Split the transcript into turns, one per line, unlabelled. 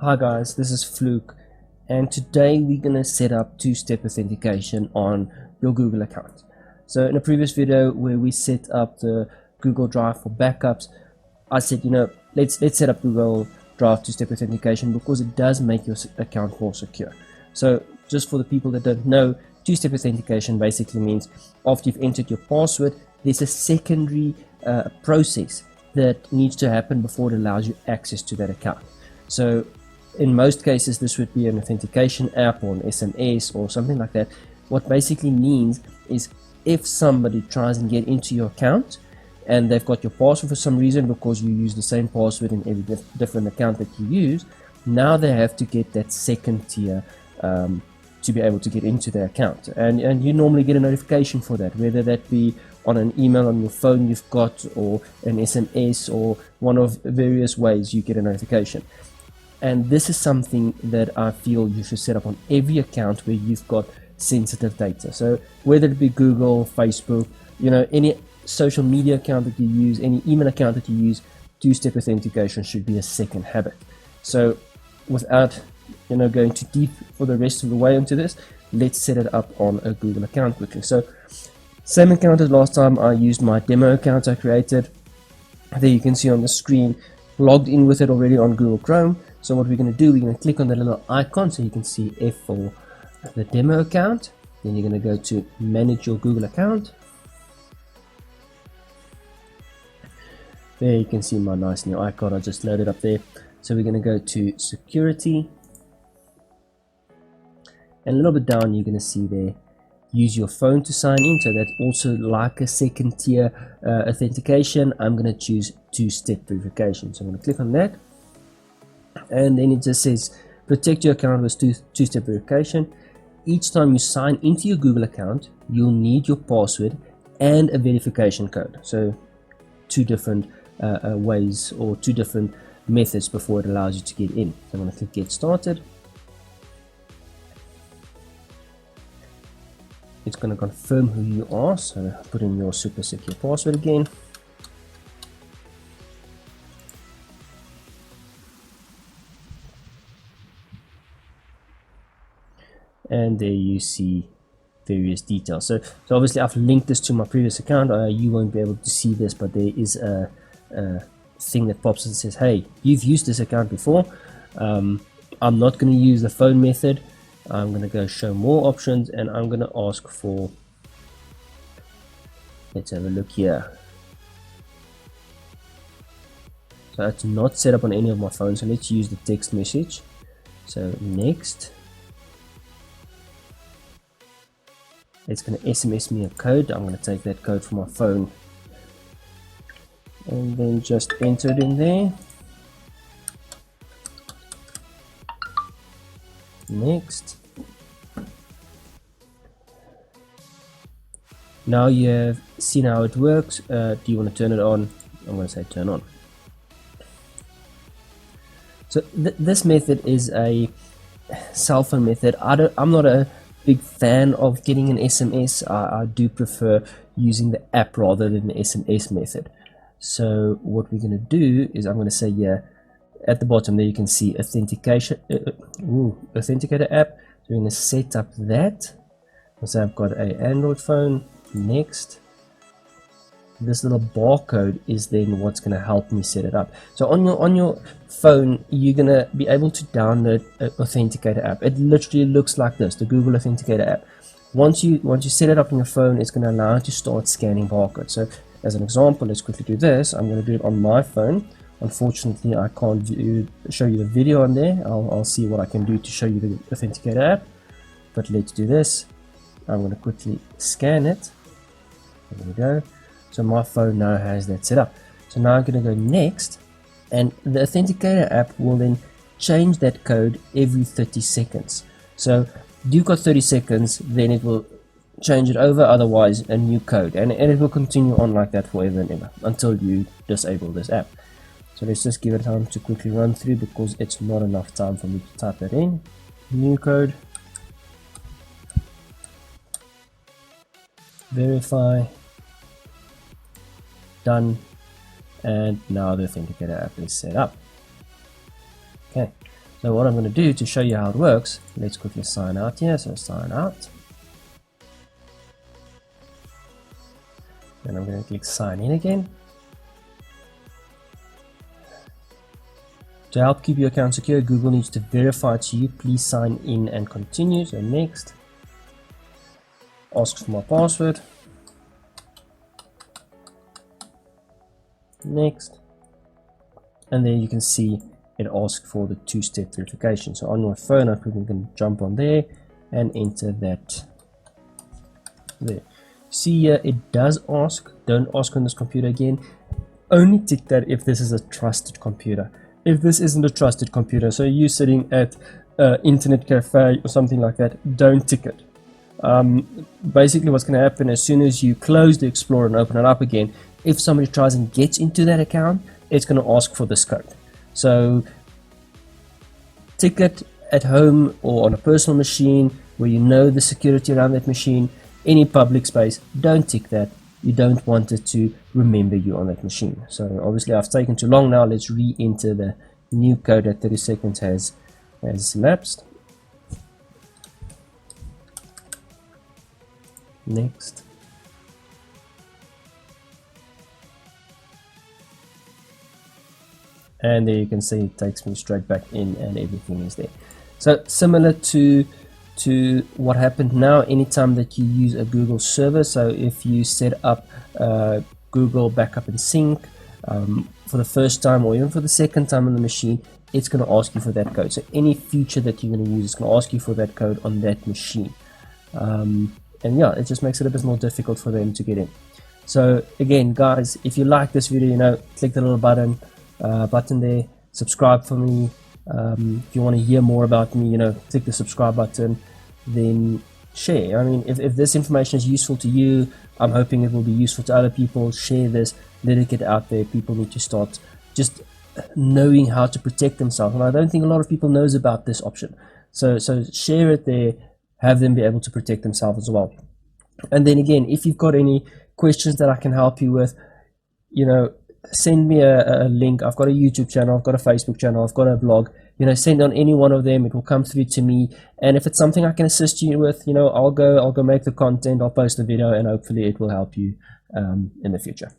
Hi guys, this is Fluke, and today we're going to set up two-step authentication on your Google account. So in a previous video where we set up the Google Drive for backups, I said, let's set up Google Drive two-step authentication because it does make your account more secure. So just for the people that don't know, two-step authentication basically means after you've entered your password, there's a secondary process that needs to happen before it allows you access to that account. So in most cases this would be an authentication app or an SMS or something like that. What basically means is if somebody tries and get into your account and they've got your password for some reason because you use the same password in every different account that you use, now they have to get that second tier to be able to get into their account, and you normally get a notification for that, whether that be on an email on your phone you've got, or an SMS, or one of various ways you get a notification. And this is something that I feel you should set up on every account where you've got sensitive data. So whether it be Google, Facebook, any social media account that you use, any email account that you use, two-step authentication should be a second habit. So without going too deep for the rest of the way into this, let's set it up on a Google account quickly. So same account as last time. I used my demo account I created. There you can see on the screen, logged in with it already on Google Chrome. So what we're going to do, we're going to click on the little icon so you can see F for the demo account. Then you're going to go to manage your Google account. There you can see my nice new icon I just loaded up there. So we're going to go to security, and a little bit down you're going to see there, use your phone to sign in. So that's also like a second tier authentication. I'm going to choose two-step verification. So I'm going to click on that, and then it just says protect your account with two-step verification. Each time you sign into your Google account, you'll need your password and a verification code. So two different ways, or two different methods before it allows you to get in. So I'm going to click get started. It's going to confirm who you are, so put in your super secure password again. And there you see various details. So obviously I've linked this to my previous account. You won't be able to see this, but there is a thing that pops and says, hey, you've used this account before. I'm not going to use the phone method. I'm going to go show more options, and I'm going to ask for, let's have a look here. So it's not set up on any of my phones, so let's use the text message. So next, it's going to SMS me a code. I'm going to take that code from my phone and then just enter it in there. Next. Now you have seen how it works. Do you want to turn it on? I'm going to say turn on. So this method is a cell phone method. I'm not a big fan of getting an SMS. I do prefer using the app rather than the SMS method. So what we're going to do is I'm going to say here at the bottom there you can see authentication, authenticator app. So we're going to set up that. So I've got an Android phone. Next, this little barcode is then what's going to help me set it up. So on your phone you're going to be able to download an authenticator app. It literally looks like this, the Google Authenticator app. Once you set it up on your phone, it's going to allow you to start scanning barcodes. So as an example, let's quickly do this. I'm going to do it on my phone. Unfortunately I can't show you the video on there. I'll see what I can do to show you the authenticator app, but let's do this. I'm going to quickly scan it. There we go. So my phone now has that set up. So now I'm going to go next, and the authenticator app will then change that code every 30 seconds. So you've got 30 seconds, then it will change it over, otherwise a new code, and it will continue on like that forever and ever until you disable this app. So let's just give it time to quickly run through, because it's not enough time for me to type that in. New code, verify, done, and now the authenticator app is set up. Okay, So what I'm going to do to show you how it works, let's quickly sign out here. So sign out. And I'm going to click sign in again. To help keep your account secure, Google needs to verify to you. Please sign in and continue. So next. Asks for my password. Next. And then you can see it asks for the two-step verification. So on my phone, I quickly can jump on there and enter that there. See here, it does ask. Don't ask on this computer again. Only tick that if this is a trusted computer. If this isn't a trusted computer, so you're sitting at internet cafe or something like that, don't tick it. Basically what's going to happen as soon as you close the Explorer and open it up again, if somebody tries and gets into that account, it's going to ask for this code. So tick it at home or on a personal machine where you know the security around that machine. Any public space, don't tick that. You don't want it to remember you on that machine. So obviously I've taken too long now. Let's re-enter the new code that 30 seconds has elapsed. Next. And there you can see it takes me straight back in and everything is there. So similar to what happened now, anytime that you use a Google server, so if you set up Google backup and sync for the first time or even for the second time on the machine, it's going to ask you for that code. So any feature that you're going to use is going to ask you for that code on that machine. And yeah, it just makes it a bit more difficult for them to get in. So again, guys, if you like this video, click the little button there, subscribe for me. If you want to hear more about me, click the subscribe button, then share. I mean, if this information is useful to you, I'm hoping it will be useful to other people. Share this, let it get out there. People need to start just knowing how to protect themselves, and I don't think a lot of people knows about this option. So share it there, have them be able to protect themselves as well. And then again, if you've got any questions that I can help you with, send me a link. I've got a YouTube channel, I've got a Facebook channel, I've got a blog. Send on any one of them, it will come through to me. And if it's something I can assist you with, I'll go make the content, I'll post the video, and hopefully it will help you in the future.